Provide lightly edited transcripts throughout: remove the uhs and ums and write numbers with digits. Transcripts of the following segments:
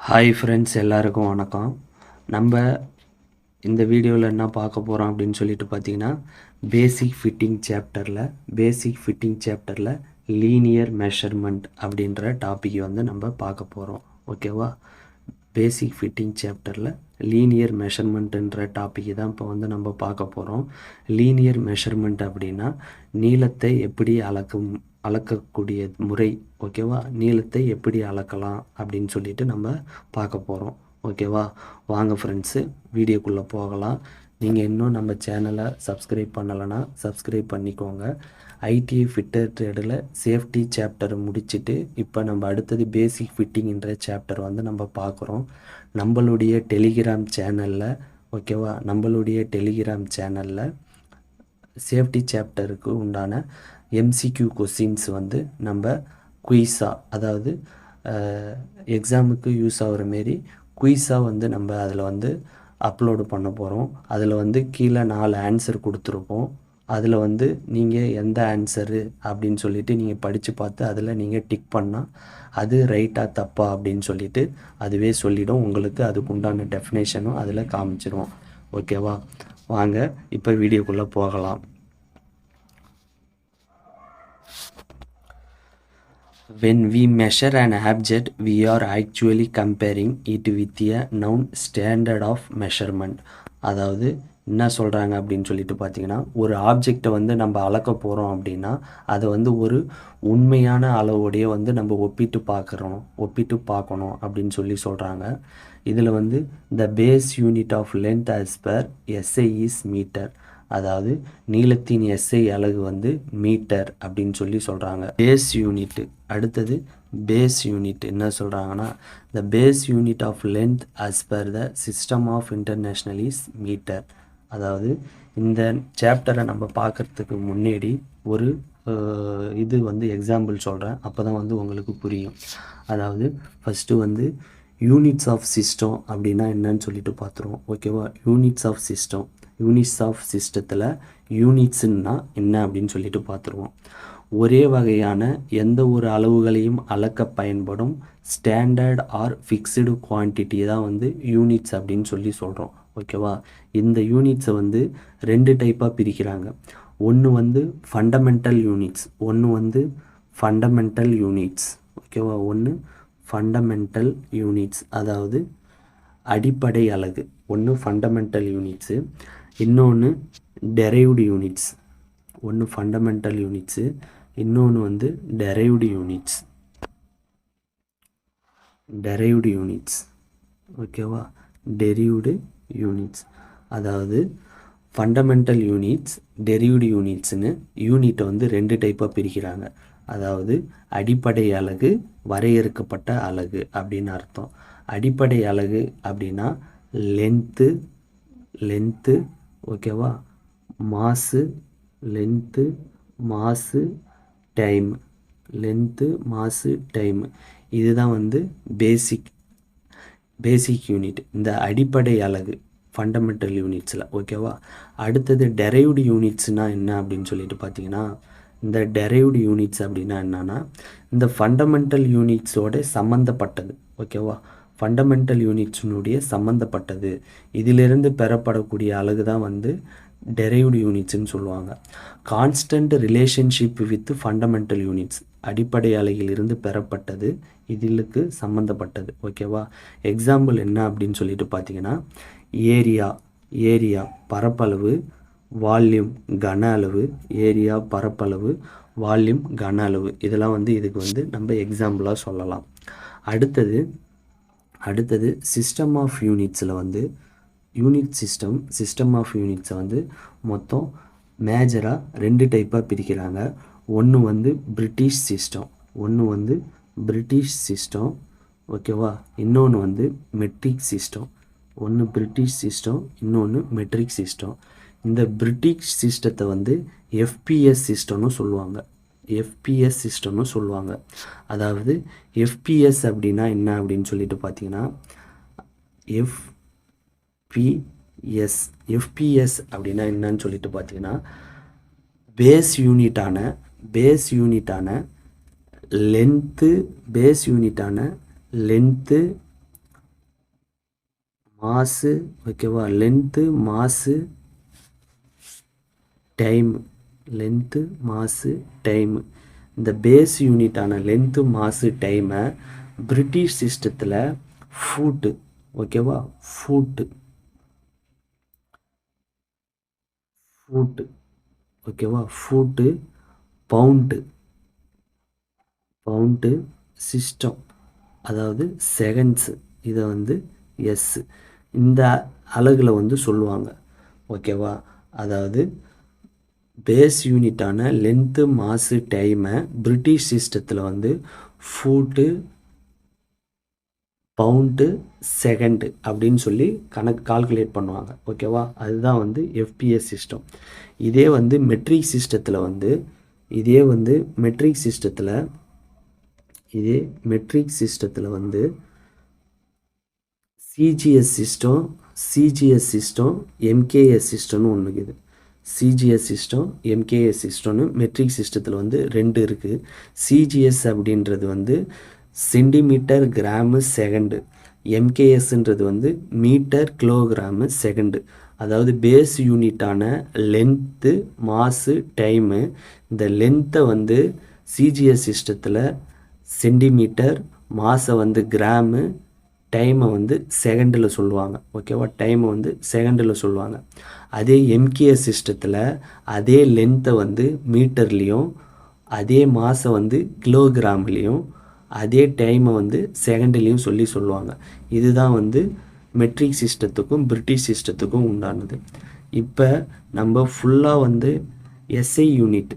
Hi friends, எல்லாருக்கும் வணக்கம். நம்ம இந்த வீடியோவில் என்ன பார்க்க போகிறோம் அப்படின்னு சொல்லிட்டு பார்த்தீங்கன்னா, பேசிக் ஃபிட்டிங் சாப்டரில் லீனியர் மெஷர்மெண்ட் அப்படின்ற டாபிக் வந்து நம்ம பார்க்க போகிறோம். ஓகேவா? பேசிக் ஃபிட்டிங் சாப்டரில் லீனியர் மெஷர்மெண்ட்டுன்ற டாபிக் தான் இப்போ வந்து நம்ம பார்க்க போகிறோம். லீனியர் மெஷர்மெண்ட் அப்படின்னா நீளத்தை எப்படி அளக்கக்கூடிய முறை. ஓகேவா? நீளத்தை எப்படி அளக்கலாம் அப்படின்னு சொல்லிட்டு நம்ம பார்க்க போகிறோம். ஓகேவா? வாங்க ஃப்ரெண்ட்ஸு, வீடியோக்குள்ளே போகலாம். நீங்கள் இன்னும் நம்ம சேனலை சப்ஸ்கிரைப் பண்ணலைன்னா சப்ஸ்கிரைப் பண்ணிக்கோங்க. ஐடிஐ ஃபிட்டர் ட்ரேடில் சேஃப்டி சாப்டரை முடிச்சுட்டு இப்போ நம்ம அடுத்தது பேசிக் ஃபிட்டிங்ன்ற சாப்டர் வந்து நம்ம பார்க்குறோம். நம்மளுடைய டெலிகிராம் சேனலில் ஓகேவா, நம்மளுடைய டெலிகிராம் சேனலில் சேஃப்டி சாப்டருக்கு உண்டான எம்சிக்யூ கொஸ்டின்ஸ் வந்து நம்ம குயிஸாக, அதாவது எக்ஸாமுக்கு யூஸ் ஆகிற மாரி குயிஸாக வந்து நம்ம அதில் வந்து அப்லோடு பண்ண போகிறோம். அதில் வந்து கீழே 4 ஆன்சர் கொடுத்துருப்போம். அதில் வந்து நீங்கள் எந்த ஆன்சரு அப்படின்னு சொல்லிவிட்டு நீங்கள் படித்து பார்த்து அதில் நீங்கள் டிக் பண்ணால் அது ரைட்டாக தப்பா அப்படின்னு சொல்லிவிட்டு அதுவே சொல்லிவிடும். உங்களுக்கு அதுக்கு உண்டான டெஃபினேஷனும் அதில் காமிச்சிரும். ஓகேவா? வாங்க இப்போ வீடியோக்குள்ளே போகலாம். When we measure an object, we are actually comparing it with a known standard of measurement. அதாவது என்ன சொல்கிறாங்க அப்படின்னு சொல்லிட்டு பார்த்தீங்கன்னா, ஒரு ஆப்ஜெக்டை வந்து நம்ம அளக்க போகிறோம் அப்படின்னா அதை வந்து ஒரு உண்மையான அளவோடைய வந்து நம்ம ஒப்பிட்டு பார்க்கணும் அப்படின்னு சொல்கிறாங்க. இதில் வந்து the base unit of length as per SI is metre. அதாவது நீளத்தின் எஸ்ஐ அலகு வந்து மீட்டர் அப்படின்னு சொல்கிறாங்க. Base unit. அடுத்தது பேஸ் யூனிட் என்ன சொல்கிறாங்கன்னா, the base unit of length as per the system of international is metre. அதாவது இந்த சாப்டரை நம்ம பார்க்குறதுக்கு முன்னாடி ஒரு இது வந்து எக்ஸாம்பிள் சொல்கிறேன், அப்போ தான் வந்து உங்களுக்கு புரியும். அதாவது ஃபஸ்ட்டு வந்து யூனிட்ஸ் ஆஃப் சிஸ்டம் அப்படின்னா என்னன்னு சொல்லிட்டு பார்த்துருவோம். ஓகேவா? யூனிட்ஸ் ஆஃப் சிஸ்டத்தில் யூனிட்ஸுன்னா என்ன அப்படின்னு சொல்லிட்டு பார்த்துருவோம். ஒரே வகையான எந்த ஒரு அளவுகளையும் அளக்க பயன்படும் ஸ்டாண்டர்ட் ஆர் ஃபிக்ஸ்டு குவான்டிட்டி தான் வந்து யூனிட்ஸ் அப்படின்னு சொல்கிறோம். ஓகேவா? இந்த யூனிட்ஸை வந்து 2 டைப்பாக பிரிக்கிறாங்க. ஒன்று வந்து ஃபண்டமெண்டல் யூனிட்ஸ். ஓகேவா? ஒன்று ஃபண்டமெண்டல் யூனிட்ஸ், அதாவது அடிப்படை அலகு. ஒன்று ஃபண்டமெண்டல் யூனிட்ஸு, இன்னொன்று டெரைவ்டு யூனிட்ஸ். ஒன்று ஃபண்டமெண்டல் யூனிட்ஸு, இன்னொன்று வந்து டெரைவ்டு யூனிட்ஸ். ஓகேவா? Derived units. அதாவது ஃபண்டமெண்டல் யூனிட்ஸ், டெரைவ்டு யூனிட்ஸ்னு யூனிட்டை வந்து 2 டைப்பாக பிரிக்கிறாங்க. அதாவது அடிப்படை அலகு, வரையறுக்கப்பட்ட அலகு அப்படின்னு அர்த்தம். அடிப்படை அலகு அப்படின்னா லென்த்து ஓகேவா, மாசு, டைம். இதுதான் வந்து பேசிக் யூனிட், இந்த அடிப்படை அலகு ஃபண்டமெண்டல் யூனிட்ஸில். ஓகேவா? அடுத்தது டெரைவ்டு யூனிட்ஸ்னால் என்ன அப்படின்னு சொல்லிட்டு பார்த்தீங்கன்னா, இந்த டெரைவ்டு யூனிட்ஸ் அப்படின்னா என்னன்னா, இந்த ஃபண்டமெண்டல் யூனிட்ஸோட சம்மந்தப்பட்டது. ஓகேவா? ஃபண்டமெண்டல் யூனிட்ஸினுடைய சம்மந்தப்பட்டது, இதிலிருந்து பெறப்படக்கூடிய அலகு தான் வந்து டெரைவ்டு யூனிட்ஸ்ன்னு சொல்லுவாங்க. Constant relationship with fundamental units, அடிப்படை அலகிலிருந்து பெறப்பட்டது, இதிலுக்கு சம்மந்தப்பட்டது. ஓகேவா? எக்ஸாம்பிள் என்ன அப்படின்னு சொல்லிட்டு பார்த்தீங்கன்னா, ஏரியா பரப்பளவு, வால்யூம் கன அளவு. ஏரியா பரப்பளவு, வால்யூம் கன அளவு, இதெல்லாம் வந்து இதுக்கு வந்து நம்ம எக்ஸாம்பிளாக சொல்லலாம். அடுத்தது சிஸ்டம் ஆஃப் யூனிட்ஸில் வந்து சிஸ்டம் ஆஃப் யூனிட்ஸை வந்து மொத்தம் மேஜராக 2 டைப்பாக பிரிக்கிறாங்க. ஒன்று வந்து பிரிட்டிஷ் சிஸ்டம். ஓகேவா? இன்னொன்று வந்து மெட்ரிக் சிஸ்டம். இன்னொன்று மெட்ரிக் சிஸ்டம். இந்த பிரிட்டிஷ் சிஸ்டத்தை வந்து எஃபிஎஸ் சிஸ்டம்னு சொல்லுவாங்க. அதாவது எஃபிஎஸ் அப்படின்னா என்ன அப்படின்னு சொல்லிட்டு பார்த்தீங்கன்னா, எஃபிஎஸ் அப்படின்னா என்னன்னு சொல்லிட்டு பார்த்தீங்கன்னா, பேஸ் யூனிட்டான லென்த்து மாசு, ஓகேவா, லென்த்து, மாசு, டைம், லென்த்து, மாசு, டைம். இந்த பேஸ் யூனிட்டான லென்த்து, மாசு, டைமை பிரிட்டிஷ் சிஸ்டத்தில் ஃபூட்டு, ஓகேவா, ஃபூட்டு, ஓகேவா, ஃபூட்டு, பவுண்டு, சிஸ்டம், அதாவது செகண்ட்ஸு, இதை வந்து எஸ், இந்த அலகில் வந்து சொல்லுவாங்க, ஓகேவா. அதாவது பேஸ் யூனிட்டான லென்த்து, மாசு, டைமை பிரிட்டிஷ் சிஸ்டத்தில் வந்து ஃபூட்டு, பவுண்டு, செகண்டு அப்படின்னு சொல்லி கால்குலேட் பண்ணுவாங்க, ஓகேவா. அதுதான் வந்து எஃபிஎஸ் சிஸ்டம். இதே வந்து மெட்ரிக் சிஸ்டத்தில் வந்து வந்து சிஜிஎஸ் சிஸ்டம், எம்கேஎஸ் சிஸ்டம்னு ஒன்று இருக்குது. சிஜிஎஸ் சிஸ்டம், எம்கேஎஸ் சிஸ்டம்னு மெட்ரிக் சிஸ்டத்தில் வந்து 2 இருக்குது. சிஜிஎஸ் அப்படின்றது வந்து சென்டிமீட்டர் கிராமு செகண்டு, எம்கேஎஸ்ன்றது வந்து மீட்டர் கிலோகிராமு செகண்டு. அதாவது பேஸ் யூனிட்டான லென்த்து, மாசு, டைமு. இந்த லென்த்தை வந்து சிஜிஎஸ் சிஸ்டத்தில் சென்டிமீட்டர், மாசை வந்து கிராமு, டைமை வந்து செகண்டில் சொல்லுவாங்க, ஓகேவா. டைமை வந்து செகண்டில் சொல்லுவாங்க. அதே எம்கேஎஸ் சிஸ்டத்தில் அதே லென்த்தை வந்து மீட்டர்லேயும், அதே மாசை வந்து கிலோகிராம்லேயும், அதே டைமை வந்து செகண்ட்லேயும் சொல்லுவாங்க. இதுதான் வந்து மெட்ரிக் சிஸ்டத்துக்கும் பிரிட்டிஷ் சிஸ்டத்துக்கும் உண்டானது. இப்போ நம்ம ஃபுல்லாக வந்து SI unit,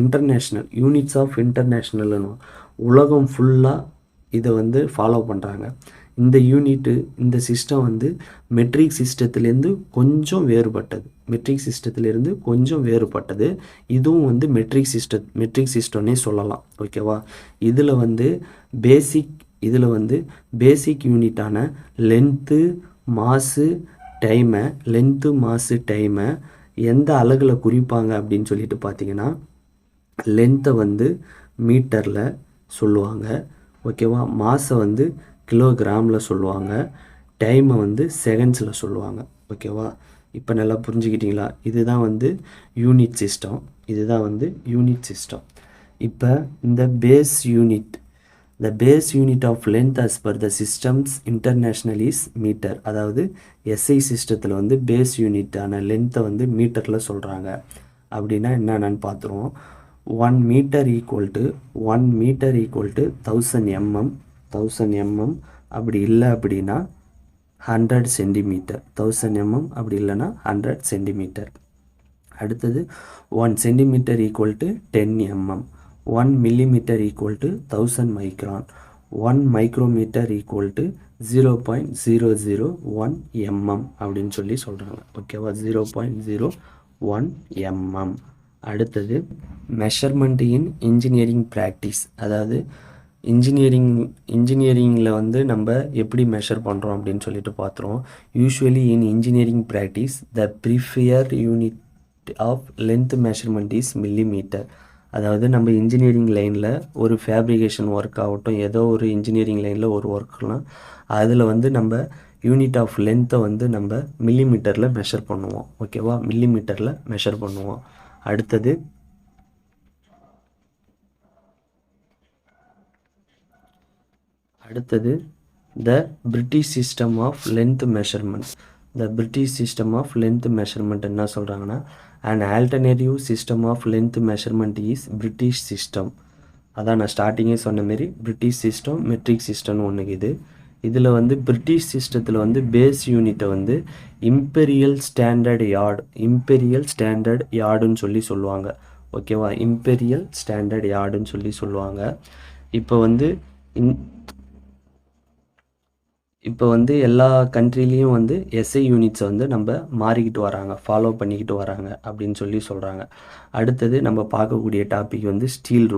international units of இன்டர்நேஷ்னல்னு உலகம் ஃபுல்லாக இதை வந்து ஃபாலோ பண்ணுறாங்க. இந்த சிஸ்டம் வந்து மெட்ரிக் சிஸ்டத்துலேருந்து கொஞ்சம் வேறுபட்டது. இதுவும் வந்து மெட்ரிக் சிஸ்டம்னே சொல்லலாம், ஓகேவா. இதில் வந்து பேசிக் யூனிட்டான லென்த்து, மாசு, டைமை எந்த அலகில் குறிப்பாங்க அப்படின்னு சொல்லிட்டு பார்த்தீங்கன்னா, லென்த்தை வந்து மீட்டரில் சொல்லுவாங்க, ஓகேவா. மாசை வந்து கிலோகிராமில் சொல்லுவாங்க, டைமை வந்து செகண்ட்ஸில் சொல்லுவாங்க, ஓகேவா. இப்போ நல்லா புரிஞ்சுக்கிட்டீங்களா. இதுதான் வந்து யூனிட் சிஸ்டம். இப்போ இந்த base unit of length as per the systems international is metre. அதாவது எஸ்ஐ சிஸ்டத்தில் வந்து பேஸ் யூனிட்டான லென்த்தை வந்து மீட்டரில் சொல்கிறாங்க. அப்படின்னா என்னென்னு பார்த்துருவோம். 1 மீட்டர் ஈக்குவல் டு 1000 mm. அப்படி இல்லை அப்படின்னா 100 சென்டிமீட்டர். 1000 mm அப்படி இல்லைன்னா 100 சென்டிமீட்டர். அடுத்தது 1 centimetre equal to 10 mm. 1 millimetre equal to 1000 micron. 1 micrometre equal to 0.001 mm அப்படின்னு சொல்கிறாங்க, ஓகேவா. 0.01 mm. அடுத்தது மெஷர்மெண்ட் இன் இன்ஜினியரிங் ப்ராக்டிஸ். அதாவது இன்ஜினியரிங்கில் வந்து நம்ம எப்படி மெஷர் பண்ணுறோம் அப்படின்னு சொல்லிட்டு பார்த்துருவோம். Usually in engineering practice the preferred unit of length measurement is millimetre. அதாவது நம்ம இன்ஜினியரிங் லைனில் ஒரு ஃபேப்ரிகேஷன் ஒர்க் ஆகட்டும், ஏதோ ஒரு இன்ஜினியரிங் லைனில் ஒரு ஒர்க்லாம், அதில் வந்து நம்ம யூனிட் ஆஃப் லென்த்தை வந்து நம்ம மில்லிமீட்டரில் மெஷர் பண்ணுவோம், ஓகேவா. மில்லிமீட்டரில் மெஷர் பண்ணுவோம். அடுத்தது the British system of length measurement. என்ன சொல்கிறாங்கன்னா, and alternative system of length measurement is British system. அதான் நான் ஸ்டார்டிங்கே சொன்ன மாரி பிரிட்டிஷ் சிஸ்டம், மெட்ரிக் சிஸ்டம்னு ஒன்று இது. இதில் வந்து பிரிட்டிஷ் சிஸ்டத்தில் வந்து பேஸ் யூனிட்டை வந்து இம்பீரியல் ஸ்டாண்டர்ட் யார்டுன்னு சொல்லுவாங்க, ஓகேவா. இம்பீரியல் ஸ்டாண்டர்ட் யார்டுன்னு சொல்லுவாங்க. இப்போ வந்து எல்லா கண்ட்ரிலையும் வந்து எஸ்ஐ யூனிட்ஸை வந்து நம்ம ஃபாலோ பண்ணிக்கிட்டு வராங்க அப்படின்னு சொல்கிறாங்க. அடுத்தது நம்ம பார்க்கக்கூடிய டாபிக் வந்து ஸ்டீல்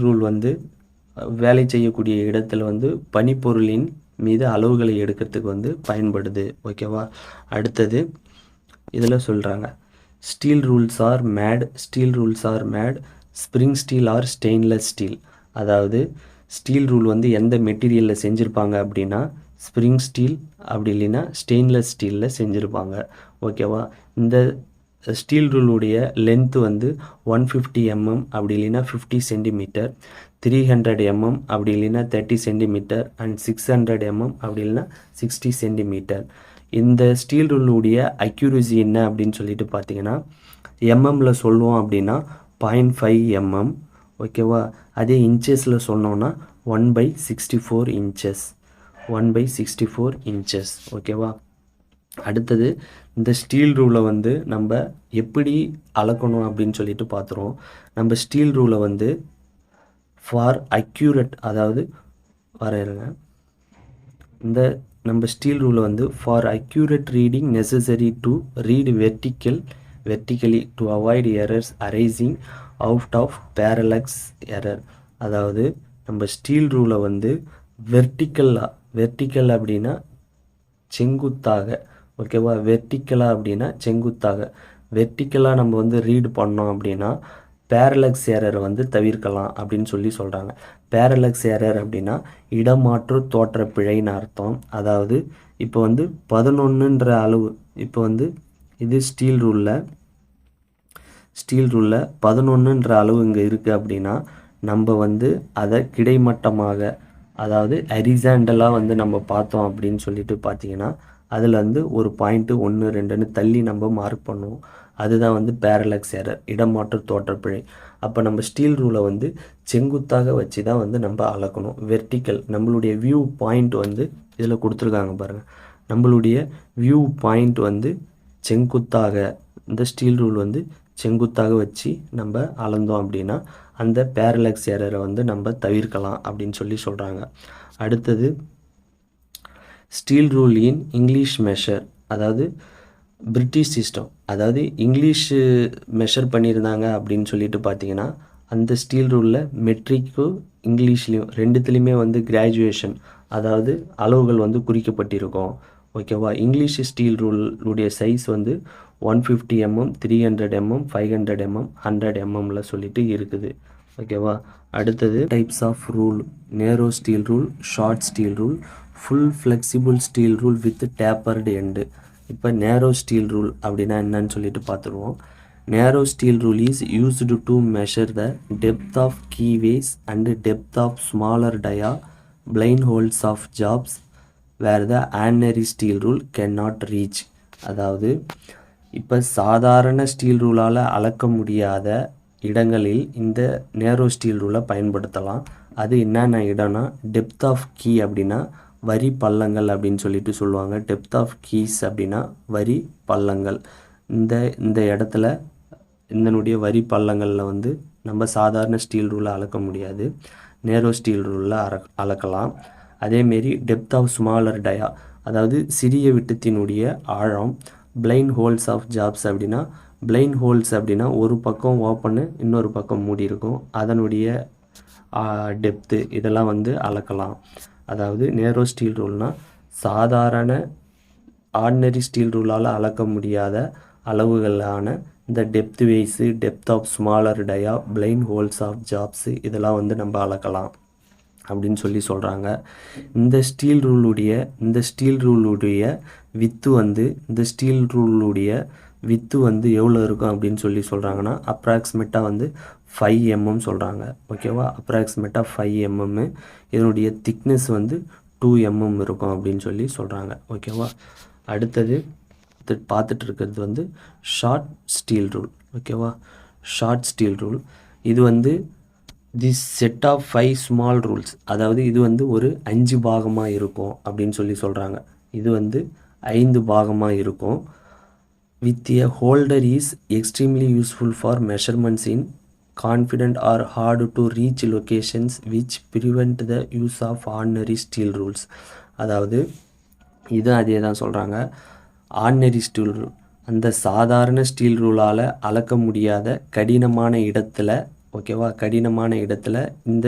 ரூல் வந்து வேலை செய்யக்கூடிய இடத்துல வந்து பனிப்பொருளின் மீது அளவுகளை எடுக்கிறதுக்கு வந்து பயன்படுது, ஓகேவா. அடுத்தது இதில் சொல்கிறாங்க, steel rules are made spring steel or stainless steel. அதாவது ஸ்டீல் ரூல் வந்து எந்த மெட்டீரியலில் செஞ்சுருப்பாங்க அப்படின்னா ஸ்ப்ரிங் ஸ்டீல் அப்படி இல்லைன்னா ஸ்டெயின்லெஸ் ஸ்டீலில் செஞ்சுருப்பாங்க. ஓகேவா? இந்த ஸ்டீல் ரூலுடைய லென்த்து வந்து 150 mm அப்படி இல்லைன்னா 50 சென்டிமீட்டர், 300 mm அப்படி இல்லைன்னா 30 சென்டிமீட்டர் அண்ட் 600 mm அப்படி இல்லைன்னா 60 சென்டிமீட்டர். இந்த ஸ்டீல் ரூலுடைய அக்யூரசி என்ன அப்படின்னு சொல்லிட்டு பார்த்தீங்கன்னா எம்எம்மில் சொல்லுவோம் அப்படின்னா 0.5 mm. ஓகேவா? அதே இன்ச்சஸில் சொன்னோன்னா 1/64 inches. 1/64 inches. ஓகேவா? அடுத்தது இந்த ஸ்டீல் ரூலை வந்து நம்ம எப்படி அளக்கணும் அப்படின்னு சொல்லிட்டு பார்த்துருவோம். நம்ம ஸ்டீல் ரூலை வந்து ஃபார் அக்யூரேட், அதாவது வரையிருங்க, இந்த நம்ம ஸ்டீல் ரூலை வந்து for accurate reading necessary to read vertically to avoid errors arising out of parallax error. அதாவது நம்ம ஸ்டீல் ரூலை வந்து வெர்டிக்கல் அப்படின்னா செங்குத்தாக, ஓகேவா? வெர்டிக்கலாக அப்படின்னா செங்குத்தாக, வெர்டிக்கலாக நம்ம வந்து ரீட் பண்ணோம் அப்படின்னா பேரலக்ஸ் எரரை வந்து தவிர்க்கலாம் அப்படின்னு சொல்லி சொல்கிறாங்க. பேரலக்ஸ் எரர் அப்படின்னா இடமாற்று தோற்ற பிழைன்னு அர்த்தம். அதாவது இப்போ வந்து 11ன்ற அளவு, இப்போ வந்து இது ஸ்டீல் ரூலில் 11ன்ற அளவு இங்கே இருக்குது அப்படின்னா நம்ம வந்து அதை கிடைமட்டமாக, அதாவது ஹரிசாண்டலாக வந்து நம்ம பார்த்தோம் அப்படின்னு சொல்லிட்டு பார்த்தீங்கன்னா அதில் வந்து ஒரு பாயிண்ட்டு 1, 2ன்னு தள்ளி நம்ம மார்க் பண்ணுவோம். அதுதான் வந்து பேரலக்ஸ் எரர், இடமாற்று தோற்றப்பிழை. அப்போ நம்ம ஸ்டீல் ரூலை வந்து செங்குத்தாக வச்சு தான் வந்து நம்ம அளக்கணும். வெர்டிக்கல், நம்மளுடைய வியூ பாயிண்ட் வந்து இதில் கொடுத்துருக்காங்க பாருங்கள். நம்மளுடைய வியூ பாயிண்ட் வந்து செங்குத்தாக, இந்த ஸ்டீல் ரூல் வந்து செங்குத்தாக வச்சு நம்ம அளந்தோம் அப்படின்னா அந்த பேரலக்ஸ் எரரை வந்து நம்ம தவிர்க்கலாம் அப்படின்னு சொல்லி சொல்கிறாங்க. அடுத்தது steel rule in English measure, அதாவது பிரிட்டிஷ் சிஸ்டம், அதாவது இங்கிலீஷு மெஷர் பண்ணியிருந்தாங்க அப்படின்னு சொல்லிட்டு பார்த்தீங்கன்னா அந்த ஸ்டீல் ரூலில் மெட்ரிக்கும் இங்கிலீஷ்லேயும் ரெண்டுத்துலேயுமே வந்து கிராஜுவேஷன், அதாவது அளவுகள் வந்து குறிக்கப்பட்டிருக்கும். ஓகேவா? இங்கிலீஷ் ஸ்டீல் ரூலுடைய சைஸ் வந்து 150 mm, 300 mm, 500 mm, 100 mmல சொல்லிட்டு இருக்குது. ஓகேவா? அடுத்தது types of rule: narrow steel rule, short steel rule, full flexible steel rule with tapered end. இப்போ நேரோ ஸ்டீல் ரூல் அப்படின்னா என்னன்னு சொல்லிட்டு பார்த்துருவோம். Narrow steel rule is used to measure the depth of keyways and depth of smaller dia blind holes of jobs where the ordinary steel rule can not reach. அதாவது இப்போ சாதாரண steel ரூலால் அளக்க முடியாத இடங்களில் இந்த நேரோ ஸ்டீல் ரூலை பயன்படுத்தலாம். அது என்னென்ன இடம்னா டெப்த் ஆஃப் கீ அப்படின்னா வரி பள்ளங்கள் அப்படின்னு சொல்லிட்டு சொல்லுவாங்க. டெப்த் ஆஃப் கீஸ் அப்படின்னா வரி பள்ளங்கள். இந்த இடத்துல இதனுடைய வரி பள்ளங்களில் வந்து நம்ம சாதாரண ஸ்டீல் ரூலை அளக்க முடியாது, நேரோ ஸ்டீல் ரூலில் அளக்கலாம். அதேமாரி டெப்த் ஆஃப் ஸ்மாலர் டயா, அதாவது சிறிய விட்டத்தினுடைய ஆழம். பிளைண்ட் ஹோல்ஸ் ஆஃப் ஜாப்ஸ் அப்படின்னா பிளைண்ட் ஹோல்ஸ் அப்படின்னா ஒரு பக்கம் ஓப்பனு இன்னொரு பக்கம் மூடி இருக்கும், அதனுடைய டெப்த்து இதெல்லாம் வந்து அளக்கலாம். அதாவது நேரோ ஸ்டீல் ரூல்னால் சாதாரண ஆர்டினரி ஸ்டீல் ரூலால் அளக்க முடியாத அளவுகளான இந்த depth wise, depth of smaller dia, blind holes of jobs இதெல்லாம் வந்து நம்ம அளக்கலாம் அப்படின்னு சொல்லி சொல்கிறாங்க. இந்த ஸ்டீல் ரூலுடைய வித்து வந்து எவ்வளோ இருக்கும் அப்படின்னு சொல்லி சொல்கிறாங்கன்னா அப்ராக்சிமேட்டாக வந்து 5 mm சொல்கிறாங்க. ஓகேவா? அப்ராக்சிமேட்டாக 5 mm. இதனுடைய திக்னஸ் வந்து 2 mm இருக்கும் அப்படின்னு சொல்லி சொல்கிறாங்க. ஓகேவா? அடுத்தது பார்த்துட்டு இருக்கிறது வந்து ஷார்ட் ஸ்டீல் ரூல். ஓகேவா? ஷார்ட் ஸ்டீல் ரூல் இது வந்து this set of 5 small rules, அதாவது இது வந்து ஒரு 5 பாகமாக இருக்கும் அப்படின்னு சொல்லி சொல்கிறாங்க. இது வந்து 5 பாகமாக இருக்கும். With a holder is extremely useful for measurements in confident or hard to reach locations which prevent the use of ordinary steel rules. அதாவது இது அதே தான் சொல்கிறாங்க. ஆர்டினரி ஸ்டீல் ரூல் அந்த சாதாரண ஸ்டீல் ரூலால் அளக்க முடியாத கடினமான இடத்துல, ஓகேவா, கடினமான இடத்துல இந்த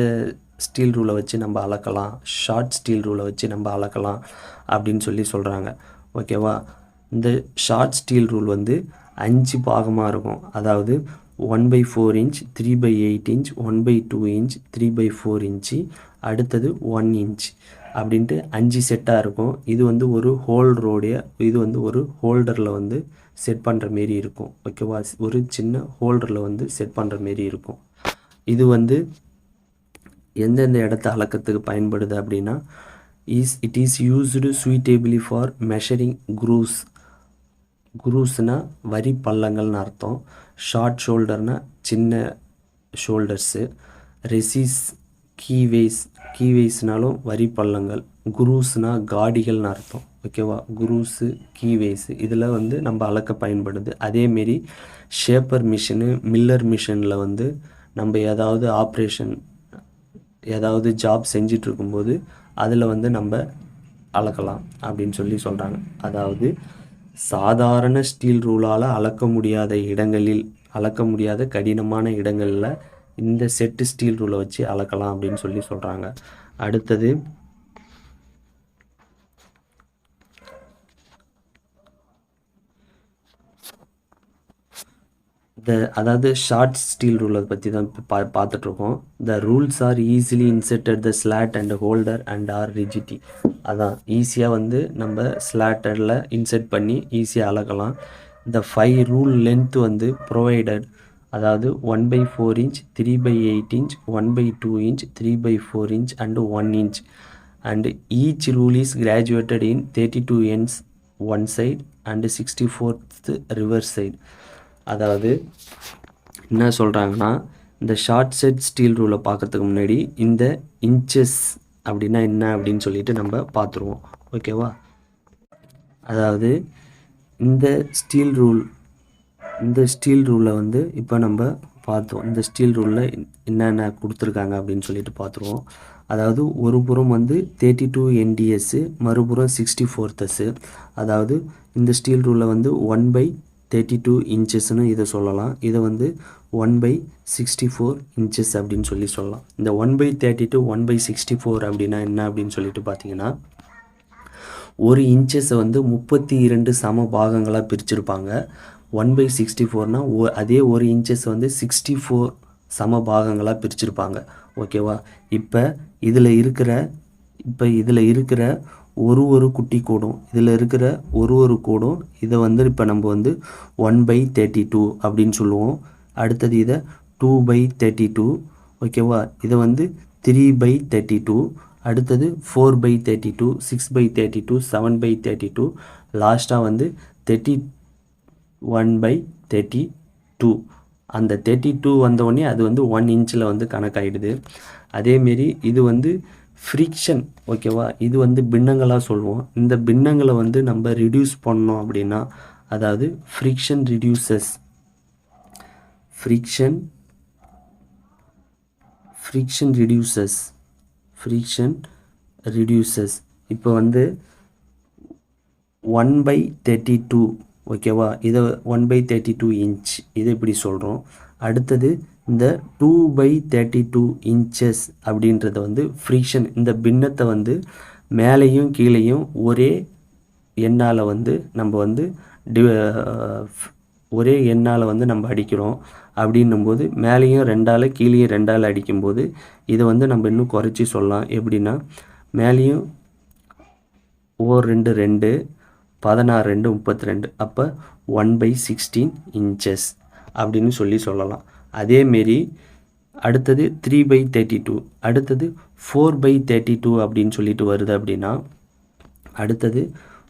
ஸ்டீல் ரூலை வச்சு நம்ம அளக்கலாம், ஷார்ட் ஸ்டீல் ரூலை வச்சு நம்ம அளக்கலாம் அப்படின்னு சொல்லி சொல்கிறாங்க. ஓகேவா? இந்த ஷார்ட் ஸ்டீல் ரூல் வந்து 5 பாகமாக இருக்கும். அதாவது 1/4 inch, 3/8 inch, 1/2 inch, 3/4 inch, அடுத்தது 1 inch. அப்படின்ட்டு 5 செட்டாக இருக்கும். இது வந்து ஒரு ஹோல்டரோடைய இது வந்து ஒரு ஹோல்டரில் வந்து செட் பண்ணுற மாரி இருக்கும். ஓகேவா? ஒரு சின்ன ஹோல்டரில் வந்து செட் பண்ணுற மாரி இருக்கும். இது வந்து எந்தெந்த இடத்த அளக்கிறதுக்கு பயன்படுது அப்படின்னா, it is used suitably for measuring grooves. குரூஸ்னால் வரி பள்ளங்கள்னு அர்த்தம். ஷார்ட் ஷோல்டர்னால் சின்ன ஷோல்டர்ஸு. ரெசிஸ் கீவேஸ்னாலும் வரி பள்ளங்கள். குரூஸ்னால் காடிகள்னு அர்த்தம். ஓகேவா? குரூஸு கீவேஸு இதில் வந்து நம்ம அளக்க பயன்படுது. அதேமாரி ஷேப்பர் மிஷினு மில்லர் மிஷினில் வந்து நம்ம ஏதாவது ஆப்ரேஷன் ஏதாவது ஜாப் செஞ்சிட்ருக்கும்போது அதில் வந்து நம்ம அளக்கலாம் அப்படின்னு சொல்லி சொல்கிறாங்க. அதாவது சாதாரண ஸ்டீல் ரூலால் அளக்க முடியாத இடங்களில் அளக்க முடியாத கடினமான இடங்களில் இந்த செட்டு ஸ்டீல் ரூலை வச்சு அளக்கலாம் அப்படின்னு சொல்லி சொல்கிறாங்க. அடுத்தது அதாவது ஷார்ட் ஸ்டீல் ரூலை பற்றி தான் பார்த்துட்ருக்கோம். The rules are easily inserted the slot and holder and are rigidity. அதான் ஈஸியாக வந்து நம்ம ஸ்லாட்டரில் இன்செர்ட் பண்ணி ஈஸியாக அளக்கலாம். இந்த 5 ரூல் லென்த் வந்து ப்ரொவைடட், அதாவது 1/4 inch, 3/8 inch, 1/2 inch, 3/4 inch and 1 inch. And each rule is graduated in 32 ends one side and 64th reverse side. அதாவது என்ன சொல்கிறாங்கன்னா, இந்த ஷார்ட் செட் ஸ்டீல் ரூலை பார்க்கறதுக்கு முன்னாடி இந்த இன்ச்சஸ் அப்படின்னா என்ன அப்படின்னு சொல்லிட்டு நம்ம பார்த்துருவோம். ஓகேவா? அதாவது இந்த ஸ்டீல் ரூலை வந்து இப்போ நம்ம பார்த்தோம். இந்த ஸ்டீல் ரூலில் என்னென்ன கொடுத்துருக்காங்க அப்படின்னு சொல்லிட்டு பார்த்துருவோம். அதாவது ஒரு புறம் வந்து 32 NDS, மறுபுறம் 64th. அதாவது இந்த ஸ்டீல் ரூலில் வந்து 1/32 இன்ச்சஸ்னு இதை சொல்லலாம். இதை வந்து 1/64 இன்ச்சஸ் அப்படின்னு சொல்லலாம். இந்த 1/32 1/64 அப்படின்னா என்ன அப்படின்னு சொல்லிட்டு பார்த்தீங்கன்னா, ஒரு இன்ச்சஸை வந்து 32 சம பாகங்களாக பிரிச்சிருப்பாங்க. 1/64னா அதே ஒரு இன்ச்சஸ் வந்து 64 சம பாகங்களாக பிரிச்சிருப்பாங்க. ஓகேவா? இப்போ இதில் இருக்கிற ஒரு குட்டி கோடும் இதில் இருக்கிற ஒரு கோடும் இதை வந்து இப்போ நம்ம வந்து 1/32 அப்படின்னு சொல்லுவோம். அடுத்தது இதை 2/32. ஓகேவா? இதை வந்து 3/32. அடுத்தது 4/32, 6/32, 7/32, லாஸ்ட்டாக வந்து 31/32. அந்த 32 வந்தோடனே அது வந்து 1 இன்ச்சில் வந்து கணக்காயிடுது. அதேமாரி இது வந்து ஃப்ரிக்ஷன். ஓகேவா? இது வந்து பின்னங்களாக சொல்லுவோம். இந்த பின்னங்களை வந்து நம்ம ரிடியூஸ் பண்ணோம் அப்படின்னா, அதாவது ஃப்ரிக்ஷன் ரிடியூசஸ். இப்போ வந்து 1/32. ஓகேவா? இதை 1/32 இன்ச் இதை இப்படி சொல்கிறோம். அடுத்தது இந்த 2/32 இன்ச்சஸ் அப்படின்றத வந்து ஃப்ரிக்ஷன். இந்த பின்னத்தை வந்து மேலேயும் கீழேயும் ஒரே எண்ணால் வந்து நம்ம வந்து நம்ம அடிக்கிறோம். அப்படின்னும்போது மேலேயும் 2ஆல் கீழேயும் 2ஆல் அடிக்கும்போது இதை வந்து நம்ம இன்னும் குறைச்சி சொல்லலாம். எப்படின்னா, மேலேயும் 2 2 16 2 32. அப்போ 1/16 இன்ச்சஸ் அப்படின்னு சொல்லலாம். அதேமாரி அடுத்தது 3/32, அடுத்தது 4/32 அப்படின்னு சொல்லிட்டு வருது. அப்படின்னா அடுத்தது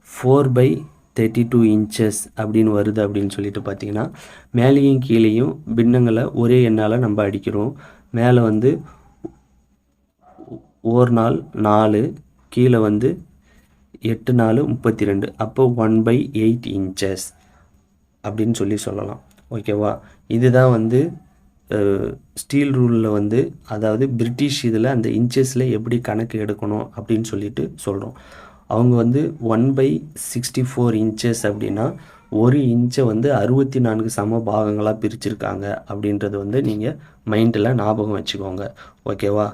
4/32 இன்ச்சஸ் அப்படின்னு வருது அப்படின்னு சொல்லிட்டு பார்த்தீங்கன்னா, மேலேயும் கீழேயும் பின்னங்களை ஒரே எண்ணால் நம்ம அடிக்கிறோம். மேலே வந்து 1 நாள் 4, கீழே வந்து 8 4 32. அப்போ 1/8 இன்ச்சஸ் அப்படின்னு சொல்லலாம். ஓகேவா? இதுதான் வந்து ஸ்டீல் ரூலில் வந்து, அதாவது பிரிட்டிஷ் இதில் அந்த இன்ச்சஸில் எப்படி கணக்கு எடுக்கணும் அப்படின்னு சொல்லிட்டு சொல்கிறோம். அவங்க வந்து 1/64 இன்ச்சஸ் அப்படின்னா ஒரு இன்ச்சை வந்து 64 சம பாகங்களாக பிரிச்சிருக்காங்க அப்படின்றது வந்து நீங்கள் மைண்டில் ஞாபகம் வச்சுக்கோங்க. ஓகேவா?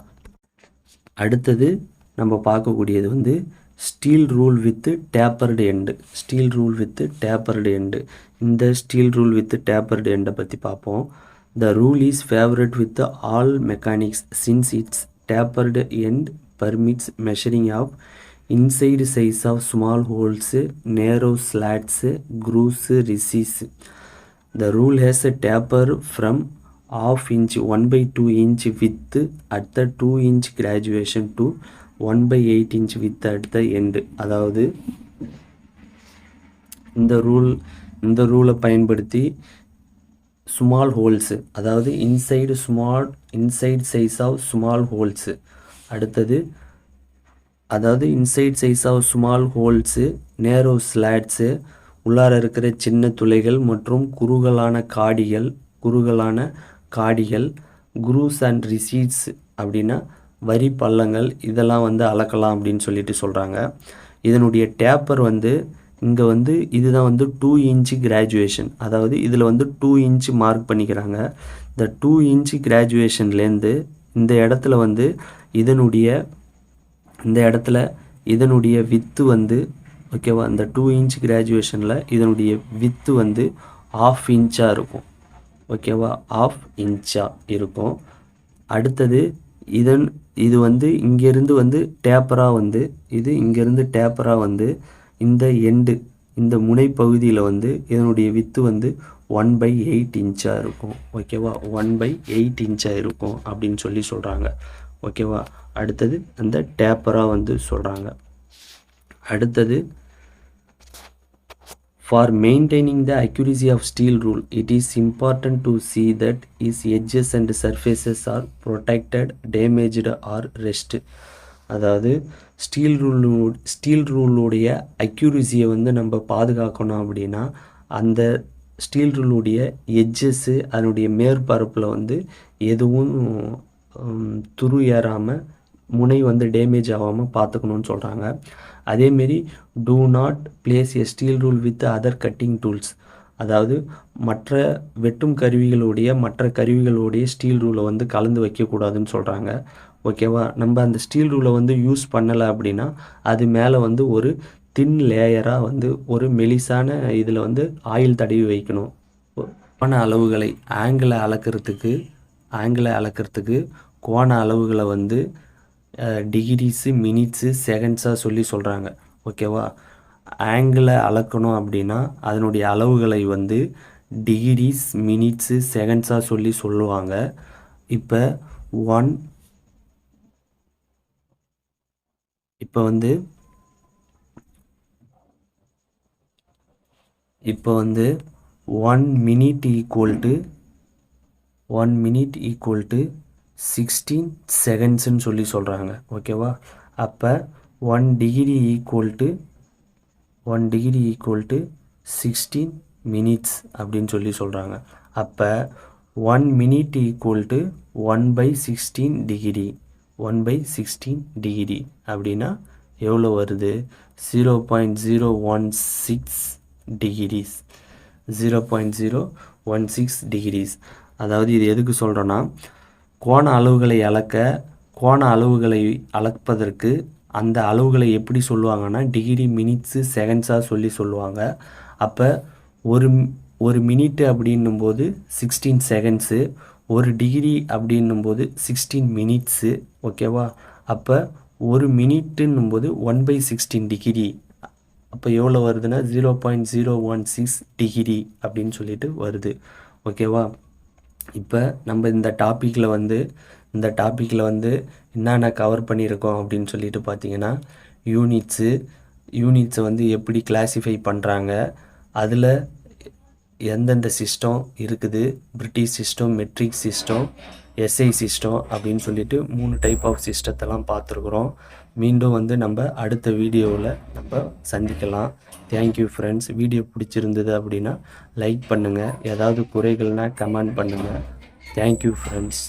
அடுத்தது நம்ம பார்க்கக்கூடியது வந்து steel rule with tapered end. இந்த ஸ்டீல் ரூல் வித் டேப்பர்டு எண்டை பற்றி பார்ப்போம். The rule is favorite with all mechanics since its tapered end permits measuring of inside size of small holes, narrow slats, grooves, recesses. The rule has a taper from half inch 1/2 inch width at the 2 inch graduation to 1/8 inch width at the end. அதாவது இந்த ரூலை பயன்படுத்தி small holes, அதாவது inside size of small holes, அடுத்தது அதாவது inside size of small holes, narrow slots, உள்ளார இருக்கிற சின்ன துளைகள் மற்றும் குறுகலான காடிகள், குரூஸ் அண்ட் ரிசீட்ஸ் அப்படின்னா வரி பள்ளங்கள், இதெல்லாம் வந்து அளக்கலாம் அப்படின்னு சொல்லிட்டு சொல்கிறாங்க. இதனுடைய டேப்பர் வந்து இங்கே வந்து இதுதான் வந்து 2 இன்ச்சு கிராஜுவேஷன், அதாவது இதில் வந்து 2 இன்ச்சு மார்க் பண்ணிக்கிறாங்க. இந்த 2 இன்ச்சு கிராஜுவேஷன்லேருந்து இந்த இடத்துல வந்து இதனுடைய வித்து வந்து ஓகேவா, இந்த 2 இன்ச் கிராஜுவேஷனில் இதனுடைய வித்து வந்து 1/2 இன்ச்சாக இருக்கும். ஓகேவா, 1/2 இன்ச்சாக இருக்கும். அடுத்தது இது வந்து இங்கேருந்து வந்து டேப்பராக வந்து இங்கேருந்து டேப்பராக வந்து இந்த முனை பகுதியில் வந்து இதனுடைய வித்து வந்து 1/8 இன்ச்சாக இருக்கும். ஓகேவா, 1/8 இன்ச்சாக இருக்கும் அப்படின்னு சொல்கிறாங்க. ஓகேவா, அடுத்தது அந்த டேப்பராக வந்து சொல்கிறாங்க. அடுத்தது for maintaining the accuracy of steel rule, it is important to see that its edges and surfaces are protected, damaged or rest. அதாவது ஸ்டீல் ரூலுடைய அக்யூரசியை வந்து நம்ம பாதுகாக்கணும் அப்படின்னா அந்த ஸ்டீல் ரூலுடைய எட்ஜஸ்ஸு, அதனுடைய மேற்பரப்பில் வந்து எதுவும் துரு ஏறாமல், முனை வந்து டேமேஜ் ஆகாமல் பார்த்துக்கணுன்னு சொல்கிறாங்க. அதேமாரி do not place a steel rule with other cutting tools, அதாவது மற்ற வெட்டும் கருவிகளுடைய ஸ்டீல் ரூலை வந்து கலந்து வைக்கக்கூடாதுன்னு சொல்கிறாங்க. ஓகேவா, நம்ம அந்த ஸ்டீல் ரூலை வந்து யூஸ் பண்ணலை அப்படின்னா அது மேலே வந்து ஒரு தின் லேயராக வந்து ஒரு மெலிசான இதில் வந்து ஆயில் தடவி வைக்கணும். கோண அளவுகளை ஆங்கிளை அளக்கிறதுக்கு கோண அளவுகளை வந்து டிகிரிஸு, மினிட்ஸு, செகண்ட்ஸாக சொல்கிறாங்க. ஓகேவா, ஆங்கிளை அளக்கணும் அப்படின்னா அதனுடைய அளவுகளை வந்து டிகிரிஸ், மினிட்ஸு, செகண்ட்ஸாக சொல்லுவாங்க. இப்போ வந்து 1 minute ஈக்குவல் டு 16 செகண்ட்ஸ்ன்னு சொல்கிறாங்க. ஓகேவா, அப்போ 1 டிகிரி ஈக்குவல் டு 16 மினிட்ஸ் அப்படின்னு சொல்கிறாங்க. அப்போ 1 minute equal to 1/16 degree, 1/16 degree அப்படின்னா எவ்வளோ வருது? 0.016 டிகிரிஸ், 0.016 டிகிரிஸ். அதாவது இது எதுக்கு சொல்கிறோன்னா, கோண அளவுகளை அளப்பதற்கு அந்த அளவுகளை எப்படி சொல்லுவாங்கன்னா டிகிரி, மினிட்ஸு, செகண்ட்ஸாக சொல்லுவாங்க. அப்போ ஒரு மினிட்டு அப்படின்னும்போது 16 செகண்ட்ஸு, ஒரு டிகிரி அப்படின்னும்போது 16 மினிட்ஸு. ஓகேவா, அப்போ ஒரு மினிட்டுன்னும்போது 1/16 டிகிரி, அப்போ எவ்வளோ வருதுன்னா 0.016 டிகிரி அப்படின்னு வருது. ஓகேவா, இப்போ நம்ம இந்த டாப்பிக்கில் வந்து என்னென்ன கவர் பண்ணியிருக்கோம் அப்படின்னு பார்த்தீங்கன்னா, யூனிட்ஸை வந்து எப்படி கிளாஸிஃபை பண்ணுறாங்க, அதில் எந்தெந்த சிஸ்டம் இருக்குது, British system, matric system, SI system அப்படின்னு 3 டைப் ஆஃப் சிஸ்டத்தெல்லாம் பார்த்துருக்குறோம். மீண்டும் வந்து நம்ம அடுத்த வீடியோவில் நம்ம சந்திக்கலாம். Thank you friends. வீடியோ பிடிச்சிருந்தது அப்படின்னா லைக் பண்ணுங்கள், ஏதாவது குறைகள்னால் கமெண்ட் பண்ணுங்கள். Thank you friends.